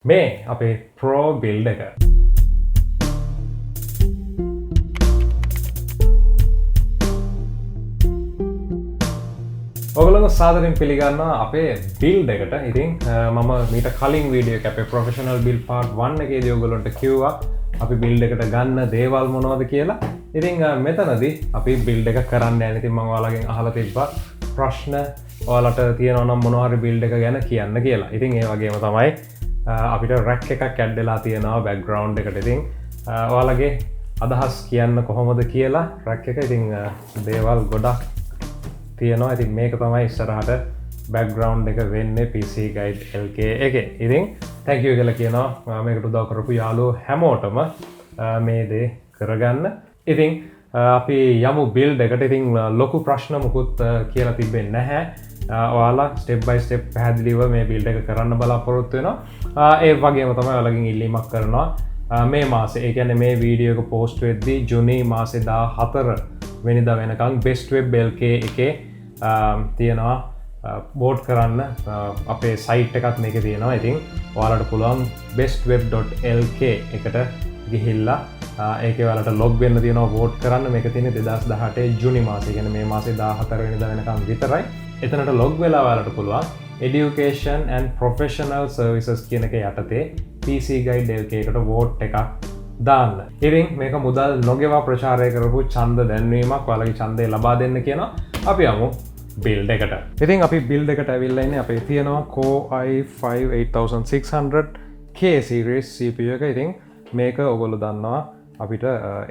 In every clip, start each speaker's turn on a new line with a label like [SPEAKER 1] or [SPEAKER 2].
[SPEAKER 1] මේ අපේ ප්‍රෝ බිල්ඩ එක ඔගලම සාදරෙන් පිළිගන්න අපේ බිල්ඩ එකට ඉතින් මම මීට කලින් වීඩියෝ අපේ ප්‍රොෆෙෂනල් බිල් පාට් 1 එකේදී ඔයගොල්ලන්ට කිව්වා අපි බිල්ඩ එකට ගන්න දේවල් මොනවද කියලා. ඉතින් මෙතනදී අපි බිල්ඩ එක කරන්න යන ඉතින් මම ඔයාලගෙන් අහලා තිබ්බා ප්‍රශ්න ඔයාලට තියෙනවා නම් මොනවා හරි බිල්ඩ එක ගැන කියන්න කියලා. ඉතින් ඒ වගේම තමයි අපිට රැක් එකක් ඇඩ් වෙලා තියෙනවා බෑග්ග්‍රවුන්ඩ් එකට. ඉතින් ඔයාලගේ අදහස් කියන්න කොහොමද කියලා රැක් එක ඉතින් දේවල් ගොඩක් තියෙනවා. ඉතින් මේක තමයි ඉස්සරහට බෑග්ග්‍රවුන්ඩ් එක වෙන්නේ PC Guide LK එකේ. ඉතින් thank you කියලා කියනවා මේකට උදව් කරපු යාළුවෝ හැමෝටම මේ දේ කරගන්න. ඉතින් අපි යමු බිල්ඩ් එකට. ඉතින් ලොකු ප්‍රශ්න මුකුත් කියලා තිබෙන්නේ නැහැ. ඔයාලා ස්ටෙප් බයි ස්ටෙප් පැහැදිලිව මේ බිල්ඩ් එක කරන්න බලාපොරොත්තු වෙනවා. ඒ වගේම තමයි ඔයාලගෙන් ඉල්ලීමක් කරනවා මේ මාසේ, ඒ කියන්නේ මේ වීඩියෝ එක පෝස්ට් වෙද්දී ජූනි මාසේ 14 වෙනිදා වෙනකන් best web lk එකේ තියෙනවා බෝඩ් කරන්න අපේ සයිට් එකක් මේකේ තියෙනවා. ඉතින් ඔයාලට පුළුවන් bestweb.lk එකට ගිහිල්ලා ඒකේ ඔයාලට ලොග් වෙන්න තියෙනවා වෝට් කරන්න. මේක තියෙන්නේ 2018 ජූනි මාසේ, කියන්නේ මේ මාසේ 14 වෙනිදා වෙනකන් විතරයි. එතනට ලොග් වෙලා ඔයාලට පුළුවන් Education and Professional Services කියන එක යටතේ PC Guide LK එකට වෝට් එකක් දාන්න. ඉතින් මේක මුදල් නොගෙවා ප්‍රචාරය කරපු ඡන්ද දැන්වීමක්. ඔයාලගේ ඡන්දය ලබා දෙන්න කියනවා. අපි යමු බිල්ඩ් එකට. ඉතින් අපි බිල්ඩ් එකට ඇවිල්ලා ඉන්නේ අපේ තියෙනවා Core i5 8600K series CPU එක. ඉතින් මේක ඔයගොල්ලෝ දන්නවා අපිට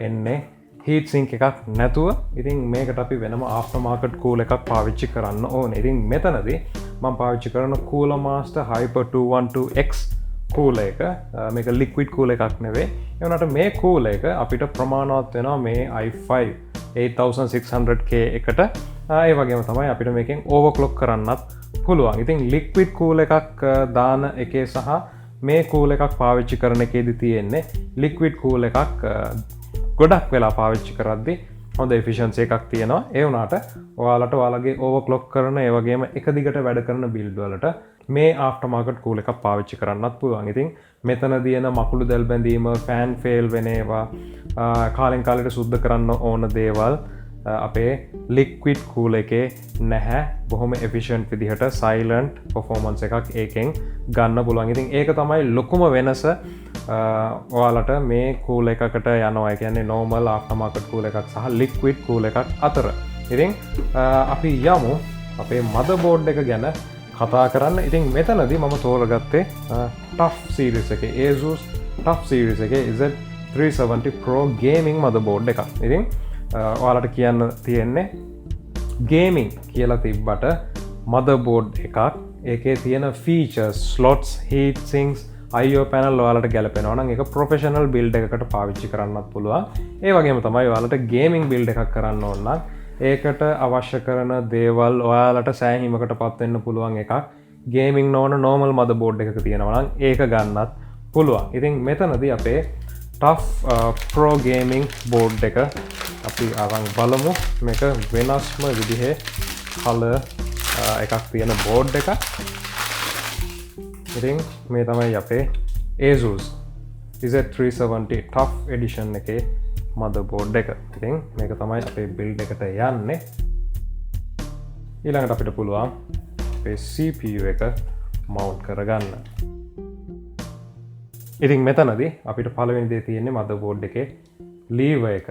[SPEAKER 1] එන්නේ heat sink එකක් නැතුව. ඉතින් මේකට අපි වෙනම after market cool එකක් පාවිච්චි කරන්න ඕනේ. ඉතින් මෙතනදී මම පාවිච්චි කරන Cooler Master Hyper 212X cooler එක. මේක liquid cooler එකක් නෙවෙයි. ඒ වුණාට මේ cooler එක අපිට ප්‍රමාණවත් වෙනවා මේ i5 8600K එකට. ඒ වගේම තමයි අපිට මේකෙන් overclock කරන්නත් පුළුවන්. ඉතින් liquid cooler එකක් දාන එකේ සහ මේ cooler එකක් පාවිච්චි කරන එකේදී තියෙන්නේ liquid cooler එකක් ගොඩක් වෙලා පාවිච්චි කරද්දී හොඳ efficiency එකක් තියෙනවා. ඒ වුණාට ඔයාලට ඔයාලගේ overclock කරන ඒ වගේම එක දිගට වැඩ කරන build වලට මේ after market cool එකක් පාවිච්චි කරන්නත් පුළුවන්. ඉතින් මෙතන තියෙන මකුළු දැල් බැඳීම, fan fail වෙන ඒවා, කාලෙන් කාලෙට සුද්ධ කරන්න ඕන දේවල් අපේ liquid cool එකේ නැහැ. බොහොම efficient විදිහට silent performance එකක් ඒකෙන් ගන්න පුළුවන්. ඉතින් ඒක තමයි ලොකුම වෙනස ඔයාලට මේ cool එකකට යනවා. ඒ කියන්නේ normal aftermarket cool එකක් සහ liquid cool එකක් අතර. ඉතින් අපි යමු අපේ motherboard එක ගැන කතා කරන්න. ඉතින් මෙතනදී මම තෝරගත්තේ TUF series එකේ ASUS TUF series එකේ Z370 Pro gaming motherboard එකක්. ඉතින් ඔයාලට කියන්න තියෙන්නේ ගේමිං කියලා තිබ්බට motherboard එකක්, ඒකේ තියෙන features, slots, heat sinks, IO panel ඔයාලට ගැලපෙනවා නම් ඒක professional build එකකට පාවිච්චි කරන්නත් පුළුවන්. ඒ වගේම තමයි ඔයාලට gaming build එකක් කරන්න ඕන නම් ඒකට අවශ්‍ය කරන දේවල් ඔයාලට සෑහීමකට පත් වෙන්න පුළුවන් එකක් gaming නොවන normal motherboard එකක තියෙනවා නම් ඒක ගන්නත් පුළුවන්. ඉතින් මෙතනදී අපේ TUF Pro gaming board එක අපි අරන් බලමු. මේක වෙනස්ම විදිහේ කලර් එකක් තියෙන බෝඩ් එකක්. ඉතින් මේ තමයි අපේ ASUS Z370 TUF edition එකේ motherboard එක. ඉතින් මේක තමයි අපේ build එකට යන්නේ. ඊළඟට අපිට පුළුවන් අපේ CPU එක mount කරගන්න. ඉතින් මෙතනදී අපිට පළවෙනි දේ තියෙන්නේ motherboard එකේ lever එක.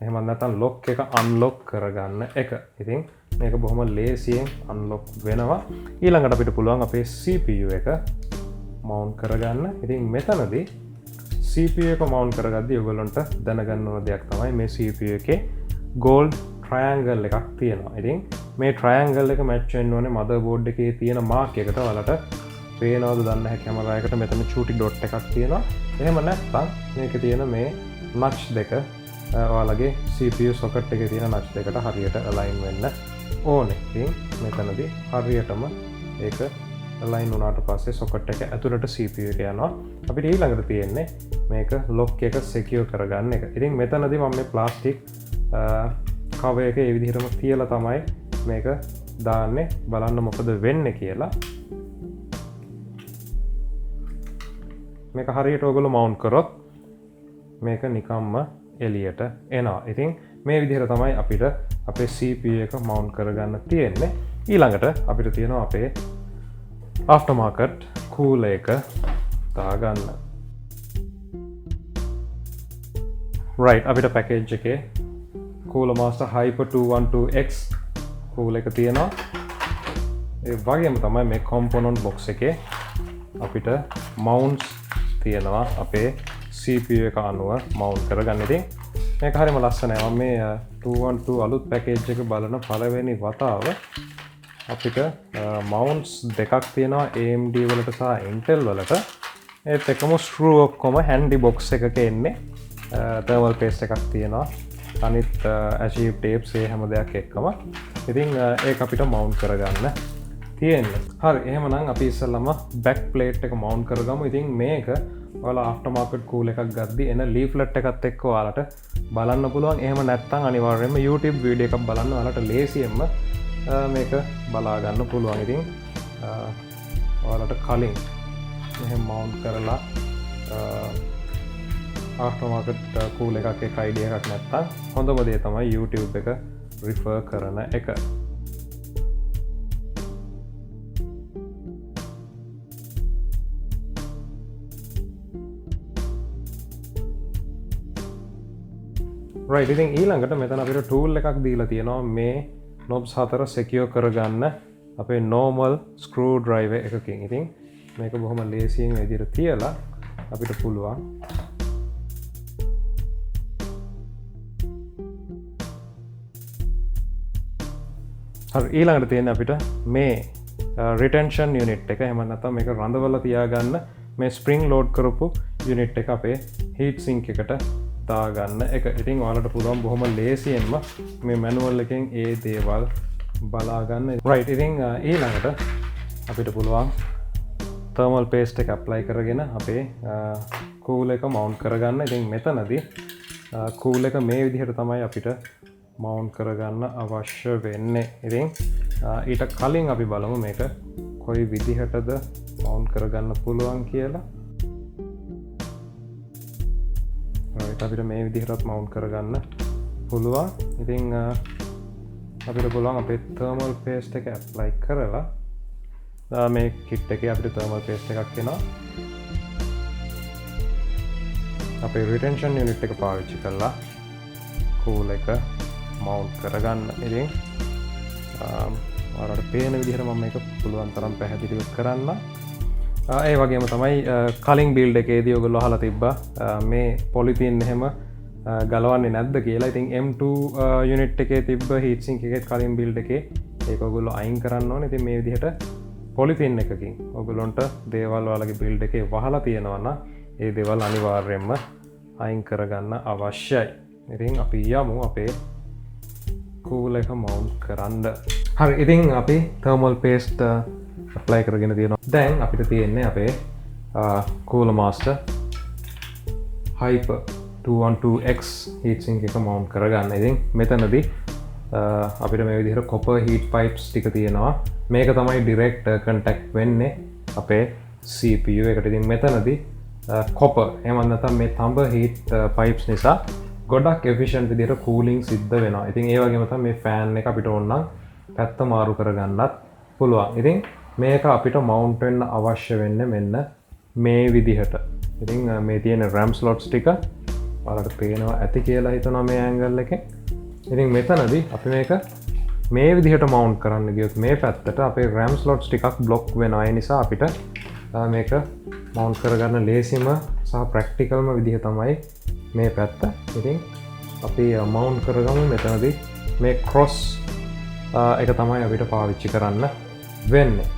[SPEAKER 1] එහෙම නැත්නම් lock එක unlock කරගන්න එක. ඉතින් මේක බොහොම ලේසියෙන් unlock වෙනවා. ඊළඟට අපිට පුළුවන් අපේ CPU එක mount කරගන්න. ඉතින් මෙතනදී CPU එක mount කරගද්දී ඔයගොල්ලන්ට දැනගන්න ඕන දෙයක් තමයි මේ CPU එකේ gold triangle එකක් තියෙනවා. ඉතින් මේ triangle එක match වෙන්න ඕනේ motherboard එකේ තියෙන mark එකට. ඔයාලට පේනවද දන්නේ නැහැ කැමරා එකට මෙතන චූටි dot එකක් තියෙනවා. එහෙම නැත්නම් මේකේ තියෙන මේ notch දෙක ඔයාලගේ CPU socket එකේ තියෙන notch දෙකට හරියට align වෙන්න ඕනේ. ඉතින් මෙතනදී හරියටම ඒක align වුණාට පස්සේ socket එක ඇතුළට CPU එක යනවා. අපිට ඊළඟට තියෙන්නේ මේක lock එක secure කරගන්න එක. ඉතින් මෙතනදී මම මේ plastic cover එක ඒ විදිහටම තියලා තමයි මේක දාන්නේ. බලන්න මොකද වෙන්නේ කියලා. මේක හරියට ඔයගොල්ලෝ මවුන්ට් කරොත් මේක නිකම්ම එළියට එනවා. ඉතින් මේ විදිහට තමයි අපිට අපේ CPU එක මවුන්ට් කරගන්න තියෙන්නේ. ඊළඟට අපිට තියෙනවා අපේ aftermarket cooler එක දාගන්න. right, අපිට package එකේ Cooler Master Hyper 212X cooler එක තියෙනවා. ඒ වගේම තමයි මේ component box එකේ අපිට mounts තියෙනවා අපේ CPU එක අනුව mount කරගන්න. ඉතින් මේක හරිම ලස්සනයි. මම මේ 212 අලුත් package එක බලන පළවෙනි වතාව අපිට mounts දෙකක් තියෙනවා AMD වලට සහ Intel වලට. ඒත් එකම screw ඔක්කොම handy box එකක එන්නේ. thermal paste එකක් තියෙනවා. අනිත් achieve tapes ඒ හැම දෙයක් එක්කම. ඉතින් ඒක අපිට mount කරගන්න තියෙන්නේ. හරි, එහෙමනම් අපි ඉස්සෙල්ලාම back plate එක mount කරගමු. ඉතින් මේක ඔයාලා aftermarket cooler එකක් ගද්දි එන leaflet එකත් එක්ක ඔයාලට බලන්න පුළුවන්. එහෙම නැත්නම් අනිවාර්යයෙන්ම YouTube video එකක් බලන්න ඔයාලට ලේසියෙන්ම මේක බලා ගන්න පුළුවන්. ඉතින් ඔයාලට කලින් මෙහෙම mount කරලා aftermarket cooler එකක් එක idea එකක් නැත්නම් හොඳම දේ තමයි YouTube එක refer කරන එක. right, ඉතින් ඊළඟට මෙතන අපිට tool එකක් දීලා තියෙනවා මේ knobs හතර secure කරගන්න අපේ normal screwdriver එකකින්. ඉතින් මේක බොහොම ලේසියෙන් විදිහට තියලා අපිට පුළුවන් හරි, ඊළඟට තියෙන අපිට මේ retention unit එක, එහෙම නැත්නම් මේක රඳවලා තියාගන්න මේ spring load කරපු unit එක අපේ heat sink එකට දාගන්න එක. ඉතින් ඔයාලට පුළුවන් බොහොම ලේසියෙන්ම මේ manual එකෙන් ඒ දේවල් බලා ගන්න. right, ඉතින් ඊළඟට අපිට පුළුවන් thermal paste එක apply කරගෙන අපේ cooler එක mount කරගන්න. ඉතින් මෙතනදී cooler එක මේ විදිහට තමයි අපිට mount කරගන්න අවශ්‍ය වෙන්නේ. ඉතින් ඊට කලින් අපි බලමු මේක කොයි විදිහටද mount කරගන්න පුළුවන් කියලා. අපිට මේ විදිහටත් mount කරගන්න පුළුවන්. ඉතින් අපිට පුළුවන් අපේ thermal paste එක apply කරලා මේ kit එකේ අපිට thermal paste එකක් එනවා. අපේ retention unit එක පාවිච්චි කරලා cooler එක mount කරගන්න. ඉතින් ඔයාලට පේන විදිහට මම මේක පුළුවන් තරම් පැහැදිලිව කරන්න. ඒ වගේම තමයි කලින් බිල්ඩ් එකේදී ඔයගොල්ලෝ අහලා තිබ්බා මේ පොලිතීන් එහෙම ගලවන්නේ නැද්ද කියලා. ඉතින් M2 යුනිට් එකේ තිබ්බ හීට් සින්ක් එකේ කලින් බිල්ඩ් එකේ ඒක ඔයගොල්ලෝ අයින් කරන්න ඕනේ. ඉතින් මේ විදිහට පොලිතීන් එකකින් ඔයගොල්ලොන්ට දේවල් ඔයාලගේ බිල්ඩ් එකේ වහලා තියෙනවා නම් ඒ දේවල් අනිවාර්යයෙන්ම අයින් කරගන්න අවශ්‍යයි. ඉතින් අපි යමු අපේ cooler එක mount කරන්න. හරි, ඉතින් අපි thermal paste apply කරගෙන තියෙනවා. දැන් අපිට තියෙන්නේ අපේ Cooler Master Hyper 212X heat sink එක mount කරගන්න. ඉතින් මෙතනදී අපිට මේ විදිහට copper heat pipes ටික තියෙනවා. මේක තමයි direct contact වෙන්නේ අපේ CPU එකට. ඉතින් මෙතනදී copper එහෙම නැත්නම් මේ තඹ heat pipes නිසා ගොඩක් efficient විදිහට cooling සිද්ධ වෙනවා. ඉතින් ඒ වගේම තමයි මේ fan එක අපිට ඕන නම් පැත්ත මාරු කරගන්නත් පුළුවන්. ඉතින් මේක අපිට mount වෙන්න අවශ්‍ය වෙන්නේ මෙන්න මේ විදිහට. ඉතින් මේ තියෙන RAM slots ටික ඔයාලට පේනවා ඇති කියලා හිතනවා මේ angle එකෙන්. ඉතින් මෙතනදී අපි මේක මේ විදිහට mount කරන්න ගියොත් මේ පැත්තට අපේ RAM slots ටිකක් block වෙනවා. ඒ නිසා අපිට මේක mount කරගන්න ලේසිම සහ practicalම විදිහ තමයි මේ පැත්ත. ඉතින් අපි mount කරගමු. මෙතනදී මේ cross එක තමයි අපිට පාවිච්චි කරන්න වෙන්නේ.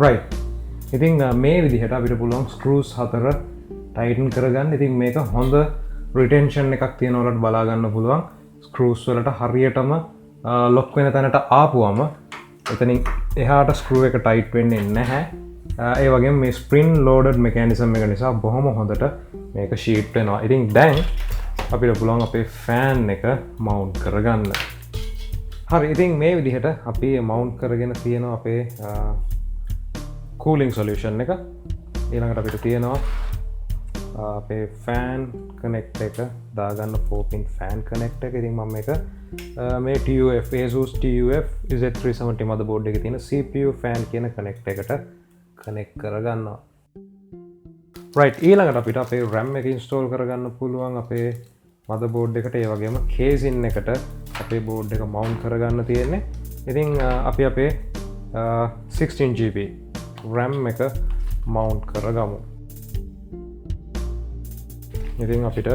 [SPEAKER 1] right, ඉතින් මේ විදිහට අපිට පුළුවන් screws හතර tighten කරගන්න. ඉතින් මේක හොඳ retention එකක් තියෙන වලට බලා ගන්න පුළුවන්. screws වලට හරියටම lock වෙන තැනට ආපුවම එතනින් එහාට screw එක tight වෙන්නේ නැහැ. ඒ වගේ මේ ස්ප්‍රින් ලෝඩඩ් මෙකැනිසම් එක නිසා බොහොම හොඳට මේක ෂීට් වෙනවා. ඉතින් දැන් අපිට පුළුවන් අපේ ෆෑන් එක මවුන්් කරගන්න. හරි, ඉතින් මේ විදිහට අපි මවුන්් කරගෙන තියෙනවා අපේ කූලිං සොලියුෂන් එක. ඊළඟට අපිට තියෙනවා අපේ ෆෑන් කනෙක්ට් එක දාගන්න 4-pin ෆෑන් කනෙක්ට් එක. ඉතින් මම මේක මේ TUF ASUS TUF Z370 මදබෝඩ් එකේ තියෙන CPU ෆෑන් කියන කනෙක්ට් එකට කනෙක්ට් කරගන්නවා. රයිට්, ඊළඟට අපිට අපේ RAM එක ඉන්ස්ටෝල් කරගන්න පුළුවන් අපේ මදබෝඩ් එකට. ඒ වගේම කේසින් එකට අපේ බෝඩ් එක මවුන්ට් කරගන්න තියෙන්නේ. ඉතින් අපි අපේ 16GB RAM එක මවුන්ට් කරගමු. ඉතින් අපිට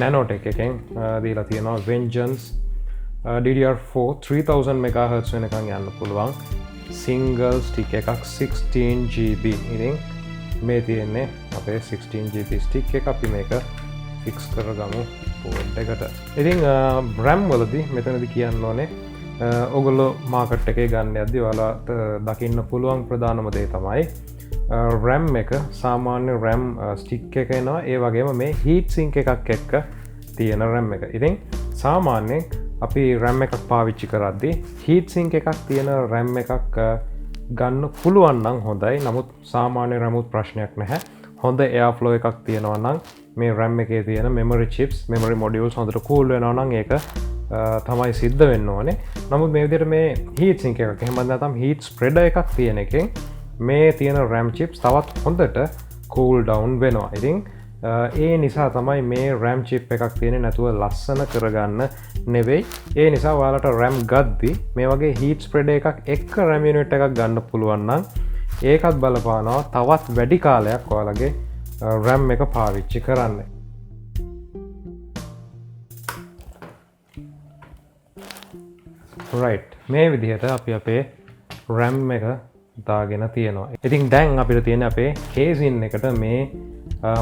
[SPEAKER 1] Nanotech එකෙන් දීලා තියෙනවා Vengeance DDR4 3000 MHz වෙනකන් යන්න පුළුවන් සිංගල් ස්ටික් එකක් 16GB. ඉතින් මේ තියෙන්නේ අපේ 16GB ස්ටික් එක. අපි මේක ෆික්ස් කරගමු බෝඩ් එකට. ඉතින් RAM වලදී මෙතනදි කියන්න ඕනේ ඔගොල්ලෝ මාකට් එකේ ගන්න යද්දී ඔයාලට දකින්න පුළුවන් ප්‍රධානම දේ තමයි RAM එක සාමාන්‍ය RAM ස්ටික් එක එනවා. ඒ වගේම මේ හීට් සින්ක් එකක් එක්ක තියෙන RAM එක. ඉතින් සාමාන්‍යයෙන් අපි RAM එකක් පාවිච්චි කරද්දී හීට් සින්ක් එකක් තියෙන RAM එකක් ගන්න පුළුවන් නම් හොඳයි. නමුත් සාමාන්‍ය RAM උත් ප්‍රශ්නයක් නැහැ. හොඳ එයාෆ්ලෝ එකක් තියෙනවා නම් මේ RAM එකේ තියෙන memory chips, memory modules හොඳට cool වෙනවා නම් ඒක තමයි සිද්ධ වෙන්න ඕනේ. නමුත් මේ විදිහට මේ heat sink එකක් එහෙම නැත්නම් heat spreader එකක් තියෙන එකෙන් මේ තියෙන RAM chips තවත් හොඳට cool down වෙනවා. ඉතින් ඒ නිසා තමයි මේ RAM chip එකක් තියෙන්නේ නැතුව ලස්සන කරගන්න නෙවෙයි. ඒ නිසා ඔයාලට RAM ගද්දි මේ වගේ heat spreader එකක් එක්ක RAM unit එකක් ගන්න පුළුවන් නම් ඒකත් බලපානවා තවත් වැඩි කාලයක් ඔයාලගේ RAM එක පාවිච්චි කරන්න. right, මේ විදිහට අපි අපේ RAM එක දාගෙන තියෙනවා. ඉතින් දැන් අපිට තියෙන අපේ කේසින් එකට මේ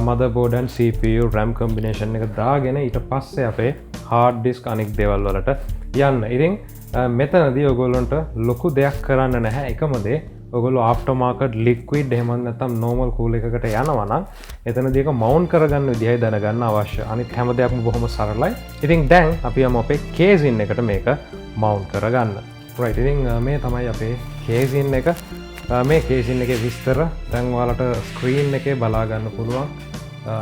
[SPEAKER 1] motherboard and CPU RAM combination එක දාගෙන ඊට පස්සේ අපේ hard disk අනෙක් දේවල් වලට යන්න. ඉතින් මෙතනදී ඔයගොල්ලන්ට ලොකු දෙයක් කරන්න නැහැ. එකම දේ ඔයගොල්ලෝ after market liquid එහෙම නැත්නම් normal cool එකකට යනවා නම් එතනදී ඒක mount කරගන්න විදිහයි දැනගන්න අවශ්‍ය. අනිත් හැම දෙයක්ම බොහොම සරලයි. ඉතින් දැන් අපි යමු අපේ කේසින් එකට මේක mount කරගන්න. right, ඉතින් මේ තමයි අපේ කේසින් එක. මේ කේසින් එකේ විස්තර දැන් ඔයාලට ස්ක්‍රීන් එකේ බලා ගන්න පුළුවන්.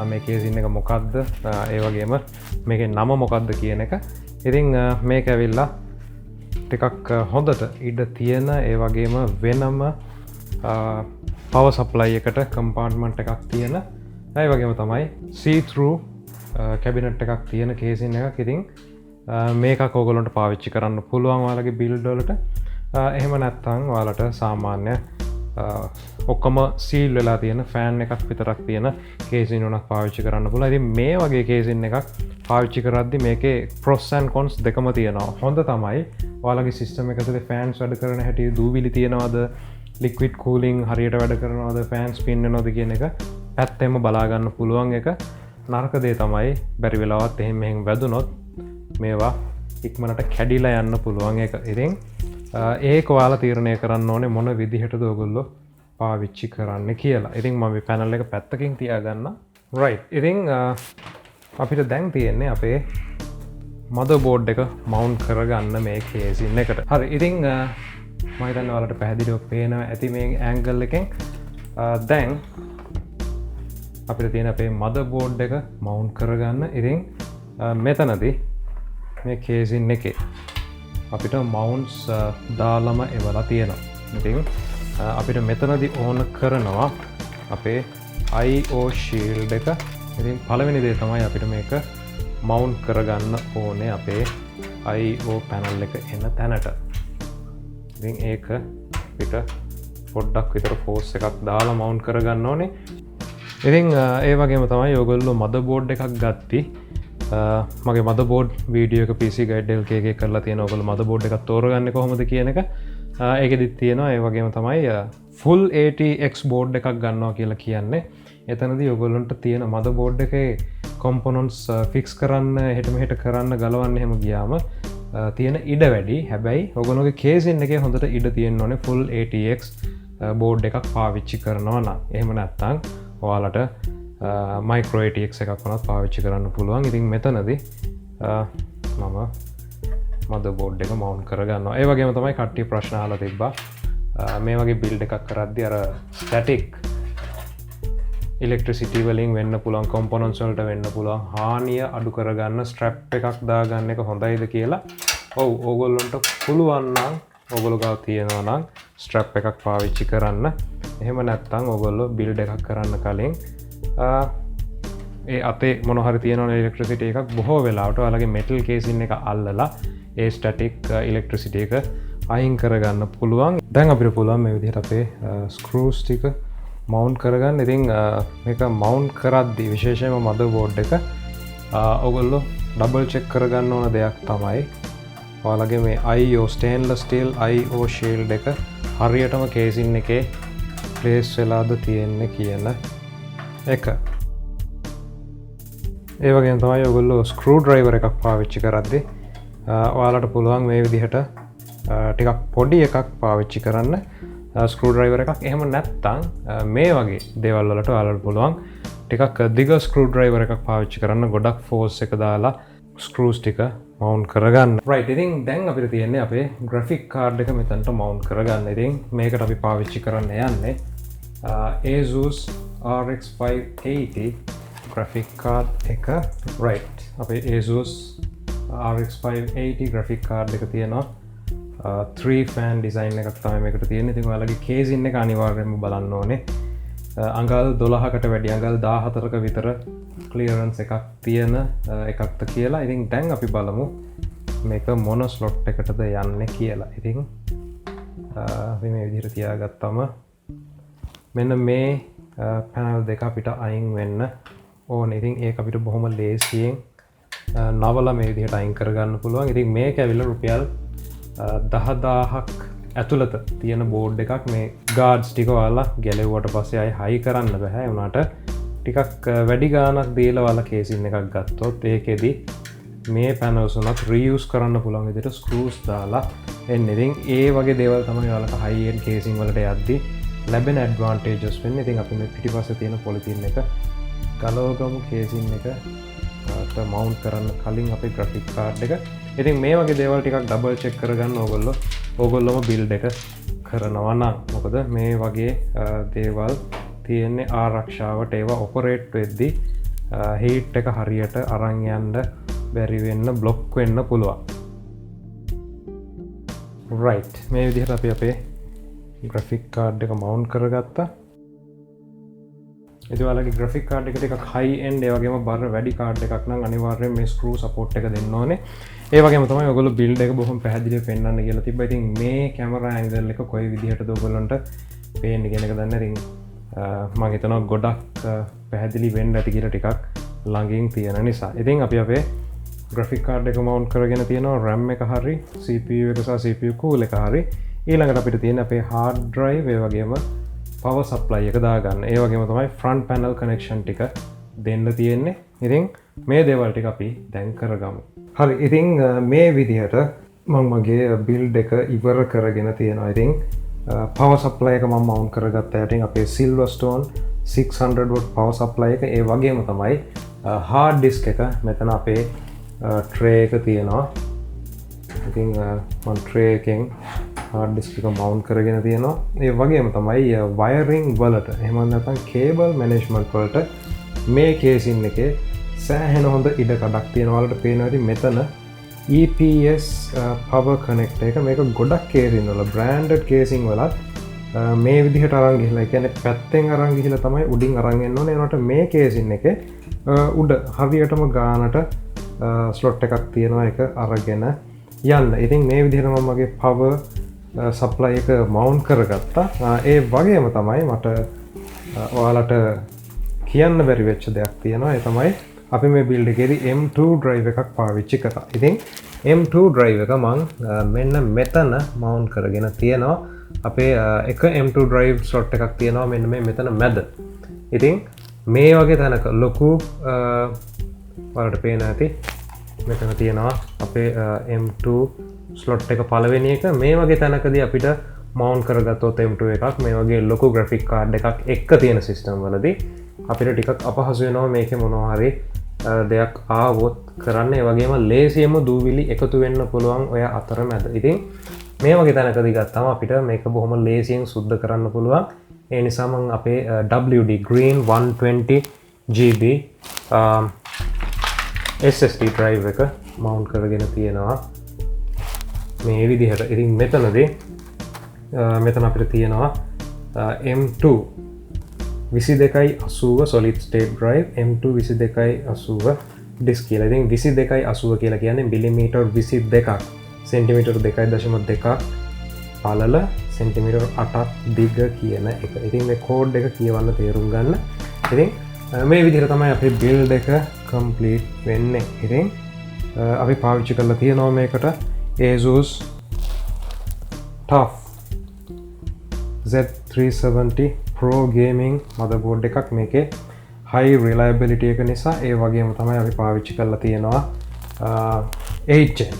[SPEAKER 1] මේ කේසින් එක මොකක්ද, ඒ වගේම මේකේ නම මොකක්ද කියන එක. ඉතින් මේක ඇවිල්ලා ටිකක් හොඳට ඉඩ තියෙන, ඒ වගේම වෙනම පවර් සප්ලයි එකට කම්පාර්ට්මන්ට් එකක් තියෙන, ඒ වගේම තමයි see through කැබිනට් එකක් තියෙන කේසින් එකක්. ඉතින් මේකක් ඕගොල්ලන්ට පාවිච්චි කරන්න පුළුවන් ඔයාලගේ බිල්ඩ් වලට. එහෙම නැත්නම් ඔයාලට සාමාන්‍ය ඔක්කොම සීල් වෙලා තියෙන ෆෑන් එකක් විතරක් තියෙන කේසින් උනක් පාවිච්චි කරන්න පුළුවන්. ඉතින් මේ වගේ කේසින් එකක් පාවිච්චි කරද්දි මේකේ pros and cons දෙකම තියෙනවා. හොඳ තමයි ඔයාලගේ සිස්ටම් එක ඇතුලේ ෆෑන්ස් වැඩ කරන හැටි, දූවිලි තියෙනවද, ලික්විඩ් කූලින් හරියට වැඩ කරනවද, ෆෑන් ස්පින් වෙනවද කියන එක පැත්තෙම බලා ගන්න පුළුවන් එක. නරක දේ තමයි බැරි වෙලාවත් එහෙම වැදුනොත් මේවා ඉක්මනට කැඩිලා යන්න පුළුවන් එක. ඉතින් ඒක ඔයාලා තීරණය කරන්න ඕනේ මොන විදිහටද ඔයගොල්ලෝ පාවිච්චි කරන්න කියලා. ඉතින් මම මේ පැනල් එක පැත්තකින් තියාගන්න. right, ඉතින් අපිට දැන් තියෙන්නේ අපේ මදර්බෝඩ් එක මවුන්ට් කරගන්න මේ කේසින් එකට. හරි, ඉතින් මම හිතන්නේ ඔයාලට පැහැදිලිව පේනවා ඇති මේ ඇන්ගල් එකෙන්. දැන් අපිට තියෙන අපේ මදර්බෝඩ් එක මවුන්ට් කරගන්න. ඉතින් මෙතනදී මේ කේසින් එකේ අපිට මවුන්ට්ස් දාලම එවලා තියෙනවා. ඉතින් අපිට මෙතනදී ඕන කරනවා අපේ IO shield එක. ඉතින් පළවෙනි දේ තමයි අපිට මේක මවුන්ට් කරගන්න ඕනේ අපේ IO පැනල් එක එන තැනට. ඉතින් ඒක අපිට පොඩ්ඩක් විතර ෆෝස් එකක් දාලා මවුන්ට් කරගන්න ඕනේ. ඉතින් ඒ වගේම තමයි ඔයගොල්ලෝ මදර්බෝඩ් එකක් ගත්ති. මගේ මදබෝඩ් වීඩියෝ එක PC ගයිඩ් LK එකේ කරලා තියෙනවා. ඔයගොල්ලෝ මදබෝඩ් එකක් තෝරගන්නේ කොහොමද කියන එක ඒකෙදිත් තියෙනවා. ඒ වගේම තමයි full ATX බෝඩ් එකක් ගන්නවා කියලා කියන්නේ. එතනදී ඔයගොල්ලන්ට තියෙන මදබෝඩ් එකේ components fix කරන්න, එහෙට මෙහෙට කරන්න, ගලවන්න එහෙම ගියාම තියෙන ඉඩ වැඩි. හැබැයි ඔයගොල්ලෝගේ කේසින් එකේ හොඳට ඉඩ තියෙන්න ඕනේ full ATX බෝඩ් එකක් පාවිච්චි කරනවා නම් එහෙම නැත්තං ඔයාලට මයිකරෝටක් එකක් වනත් පාවිච්චි කරන්න පුළුවන්. ඉතින් මෙතනද මම මද බෝඩ් එක මවුන් කරගන්න. ඒ වගේම තමයි කට්ටිය ප්‍රශ්න අහලා තිබ්බා මේ වගේ බිල්ඩ් එකක් කරද්දි අර ස්ටැටික් ඉලෙක්ට්‍රිසිටි වලින් වෙන්න පුළුවන් කොම්පොනන්ට්ස් වලට වෙන්න පුළුවන් හානිය අඩු කරගන්න ස්ට්‍රැප් එකක් දාගන්න එක හොඳයිද කියලා. ඔව් ඕගොල්ලන්ට පුළුවන් නම් ඕගොල්ලෝ ගාව තියෙනවා නම් ස්ට්‍රැප් එකක් පාවිච්චි කරන්න. එහෙම නැත්නම් ඕගොල්ලෝ බිල්ඩ් එකක් කරන්න කලින් ඒ අතේ මොන හරි තියෙන ඉලෙක්ට්‍රිසිටි එකක් බොහෝ වෙලාවට ඔයාලගේ මෙටල් කේසින් එක අල්ලලා ඒ ස්ටැටික් ඉලෙක්ට්‍රිසිටි එක අයින් කරගන්න පුළුවන්. දැන් අපිට පුළුවන් මේ විදිහට අපේ ස්ක්‍රූස් ටික මවුන්් කරගන්න. ඉතින් මේක මවුන්් කරද්දී විශේෂයම මද බෝඩ් එක ඔගොල්ලෝ ඩබල් චෙක් කරගන්න ඕන දෙයක් තමයි ඔයාලගේ මේ IO stainless steel IO shield එක හරියටම කේසින් එකේ ප්ලේස් වෙලාද තියෙන්නේ කියන එක. ඒ වගේම තමයි ඔයගොල්ලෝ ස්ක්‍රූ ඩ්‍රයිවර් එකක් පාවිච්චි කරද්දී ඔයාලට පුළුවන් මේ විදිහට ටිකක් පොඩි එකක් පාවිච්චි කරන්න ස්ක්‍රූ ඩ්‍රයිවර් එකක්. එහෙම නැත්තං මේ වගේ දේවල් වලට ඔයාලට පුළුවන් ටිකක් දිග ස්ක්‍රූ ඩ්‍රයිවර් එකක් පාවිච්චි කරන්න ගොඩක් ෆෝස් එක දාලා ස්ක්‍රූස් ටික මවුන්් කරගන්න. රයිට්, ඉතින් දැන් අපිට තියෙන්නේ අපේ ග්‍රැෆික් කාඩ් එක මෙතනට මවුන්් කරගන්න. ඉතින් මේකට අපි පාවිච්චි කරන්න යන්නේ Asus RX 580 ග්‍රැෆික් කාඩ් එක. රයිට්, අපේ Asus RX 580 ග්‍රැෆික් කාඩ් එක තියෙනවා 3 ෆෑන් ඩිසයින් එකක් තමයි මේකට තියෙන්නේ. ඉතින් ඔයාලගේ කේසින් එක අනිවාර්යයෙන්ම බලන්න ඕනේ. අඟල් 12කට වැඩි අඟල් 14ක විතර ක්ලියරන්ස් එකක් තියෙන එකක්ද කියලා. ඉතින් දැන් අපි බලමු මේක මොන ස්ලොට් එකටද යන්නේ කියලා. ඉතින් අපි මේ විදිහට තියාගත්තම මෙන්න මේ පැනල් දෙක අපිට අයින් වෙන්න ඕනේ. ඉතින් ඒක අපිට බොහොම ලේසියෙන් නවල මේ විදිහට අයින් කරගන්න පුළුවන්. ඉතින් මේක ඇවිල්ලා රුපියල් 10,000ක් ඇතුළත තියෙන බෝඩ් එකක්. මේ ගාඩ්ස් ටික ඔයාලා ගැලෙව්වට පස්සේ ආයෙ හයි කරන්න බෑ. ඒ වුණාට ටිකක් වැඩි ගාණක් දීලා ඔයාලා කේසින් එකක් ගත්තොත් ඒකෙදි මේ පැනල්ස් උනත් රීයුස් කරන්න පුළුවන් විදිහට ස්ක්‍රූස් දාලා එන්නේ. ඉතින් ඒ වගේ දේවල් තමයි ඔයාලට හයි එන්ඩ් කේසින් වලට යද්දි ලැබෙන ඇඩ්වාන්ටේජස් වෙන්නේ. ඉතින් අපි මේ පිටිපස්සේ තියෙන පොලිතින් එක ගලවගමු කේසින් එක මවුන්් කරන්න කලින් අපේ ග්‍රැෆික් කාඩ් එක. ඉතින් මේ වගේ දේවල් ටිකක් ඩබල් චෙක් කරගන්න ඕගොල්ලොම බිල්ඩ් එක කරනවා නම්. මොකද මේ වගේ දේවල් තියෙන්නේ ආරක්ෂාවට ඒවා ඔපරේට් වෙද්දී හීට් එක හරියට අරන් යන්න බැරි වෙන්න බ්ලොක් වෙන්න පුළුවන්. රයිට්, මේ විදිහට අපි අපේ ග්‍රැෆික් කාඩ් එක මවුන්් කරගත්තා. ඉතින් ඔයාලගේ ග්‍රැෆික් කාඩ් එක ටිකක් හයි එන්ඩ් ඒ වගේම බර වැඩි කාඩ් එකක් නම් අනිවාර්යයෙන් මේ ස්ක්‍රූ සපෝට් එක දෙන්න ඕනේ. ඒ වගේම තමයි ඔයගොල්ලෝ බිල්ඩ් එක බොහොම පැහැදිලිව පෙන්වන්න කියලා තිබ්බා. ඉතින් මේ කැමරා ඇන්ගල් එක කොයි විදිහටද ඔයගොල්ලන්ට පේන්නේ කියන එක දන්නේ. ඉතින් මම හිතනවා ගොඩක් පැහැදිලි වෙන්න ඇති කියලා ටිකක් ළඟින් තියෙන නිසා. ඉතින් අපි අපේ ග්‍රැෆික් කාඩ් එක මවුන්ට් කරගෙන තියෙනවා RAM එක හරි CPU එක සහ CPU කූල් එක හරි. ඊළඟට අපිට තියෙන අපේ hard drive ඒ වගේම power supply එක දාගන්න. ඒ වගේම තමයි front panel connection ටික දෙන්න තියෙන්නේ. ඉතින් මේ දේවල් ටික අපි දැන් කරගමු. හරි, ඉතින් මේ විදිහට මම මගේ බිල්ඩ් එක ඉවර කරගෙන තියෙනවා. ඉතින් power supply එක මම මවුන්ට් කරගත්තා. ඉතින් අපේ Silverstone 600 watt power supply එක. ඒ වගේම තමයි hard disk එක මෙතන අපේ tray එක තියෙනවා. ඉතින් මම tray එකෙන් hard disk එක මවුන්ට් කරගෙන තියෙනවා. ඒ වගේම තමයි wiring වලට එහෙම නැත්නම් cable management වලට මේ කේසින් එකේ සෑහෙන හොඳ ඉඩ කඩක් තියෙනවා. වලට පේනවා ඉතින් මෙතන EPS power connector එක. මේක ගොඩක් කේසින් වල branded කේසින් වලත් මේ විදිහට අරන් ගිහලා, ඒ කියන්නේ පැත්තෙන් අරන් ගිහලා තමයි උඩින් අරන් එන්න ඕනේ. ඒනට මේ කේසින් එකේ උඩ හරියටම ගානට ස්ලොට් එකක් තියෙනවා. ඒක අරගෙන යන්න. ඉතින් මේ විදිහට මම මගේ power supply එක මවුන්ට් කරගත්තා. ඒ වගේම තමයි මට ඔයාලට කියන්න බැරි වෙච්ච දෙයක් තියෙනවා. ඒ තමයි අපි මේ බිල්ඩ් එකේදී M2 drive එකක් පාවිච්චි කරා. ඉතින් M2 drive එක මම මෙන්න මෙතන මවුන්ට් කරගෙන තියෙනවා. අපේ එක M2 drive slot එකක් තියෙනවා මෙන්න මේ මෙතන මැද. ඉතින් මේ වගේ තැනක ලොකු වලට පේන ඇති මෙතන තියෙනවා අපේ M2 ස්ලොට් එක පළවෙනි එක. මේ වගේ තැනකදී අපිට මවුන්ට් කරගත්තොත් M2 එකක් මේ වගේ ලොකු ග්‍රැෆික් කාඩ් එකක් එක්ක තියෙන සිස්ටම් වලදී අපිට ටිකක් අපහසු වෙනවා මේකේ මොනවා හරි දෙයක් ආවොත් කරන්න. ඒ වගේම ලේසියෙන්ම දූවිලි එකතු වෙන්න පුළුවන් ඔය අතරමැද. ඉතින් මේ වගේ තැනකදී ගත්තම අපිට මේක බොහොම ලේසියෙන් සුද්ධ කරන්න පුළුවන්. ඒ නිසා මම අපේ WD Green 120GB SSD drive එක මවුන්ට් කරගෙන තියෙනවා මේ විදිහට. ඉතින් මෙතනදී මෙතන අපිට තියෙනවා M2 2280 solid state drive, M2 2280 disk කියලා. ඉතින් 2280 කියලා කියන්නේ මිලිමීටර් 22ක්, සෙන්ටිමීටර් 2.2ක් පළල, සෙන්ටිමීටර් 8ක් දිග කියන එක. ඉතින් මේ කෝඩ් එක කියවන්න තේරුම් ගන්න. ඉතින් මේ විදිහට තමයි අපේ බිල්ඩ් එක කම්ප්ලීට් වෙන්නේ. ඉතින් අපි පාවිච්චි කරලා තියෙනවා මේකට ASUS TUF Z370 Pro Gaming motherboard එකක්. මේකේ high reliability එක නිසා. ඒ වගේම තමයි අපි පාවිච්චි කරලා තියෙනවා 8 Gen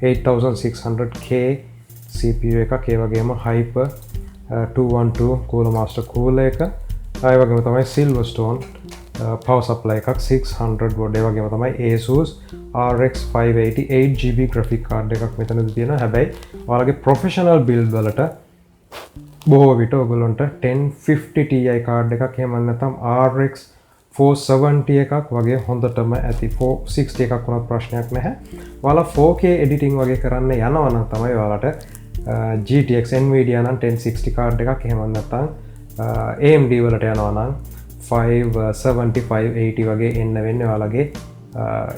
[SPEAKER 1] 8600K CPU එකක්. ඒ වගේම Hyper 212 Cooler Master Cooler එක. ඒ වගේම තමයි Silverstone power supply එකක් 600 watt. ඒ වගේම තමයි ASUS RX 580 8GB graphic card එකක් මෙතනදී තියෙනවා. හැබැයි ඔයාලගේ professional build වලට බොහෝ විට ඔයගොල්ලන්ට 1050 Ti card එකක් එහෙම නැත්නම් RX 470 එකක් වගේ හොඳටම ඇති. 460 එකක් වුණත් ප්‍රශ්නයක් නැහැ. ඔයාලා 4K editing වගේ කරන්න යනවා නම් තමයි ඔයාලට GTX Nvidia නම් 1060 card එකක් එහෙම නැත්නම් AMD වලට යනවා නම් 570 580 වගේ එන්න වෙන්නේ ඔයාලගේ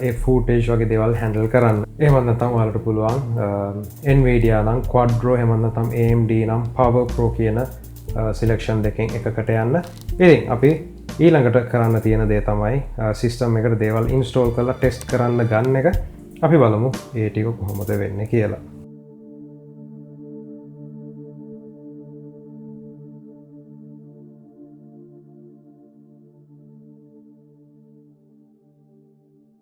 [SPEAKER 1] ඒ footage වගේ දේවල් handle කරන්න. එහෙම නැත්නම් ඔයාලට පුළුවන් Nvidia නම් Quadro එහෙම නැත්නම් AMD නම් Power Pro කියන selection දෙකෙන් එකකට යන්න. ඉතින් අපි ඊළඟට කරන්න තියෙන දේ තමයි system එකට දේවල් install කරලා test කරන්න ගන්න එක. අපි බලමු ඒ ටික කොහොමද වෙන්නේ කියලා.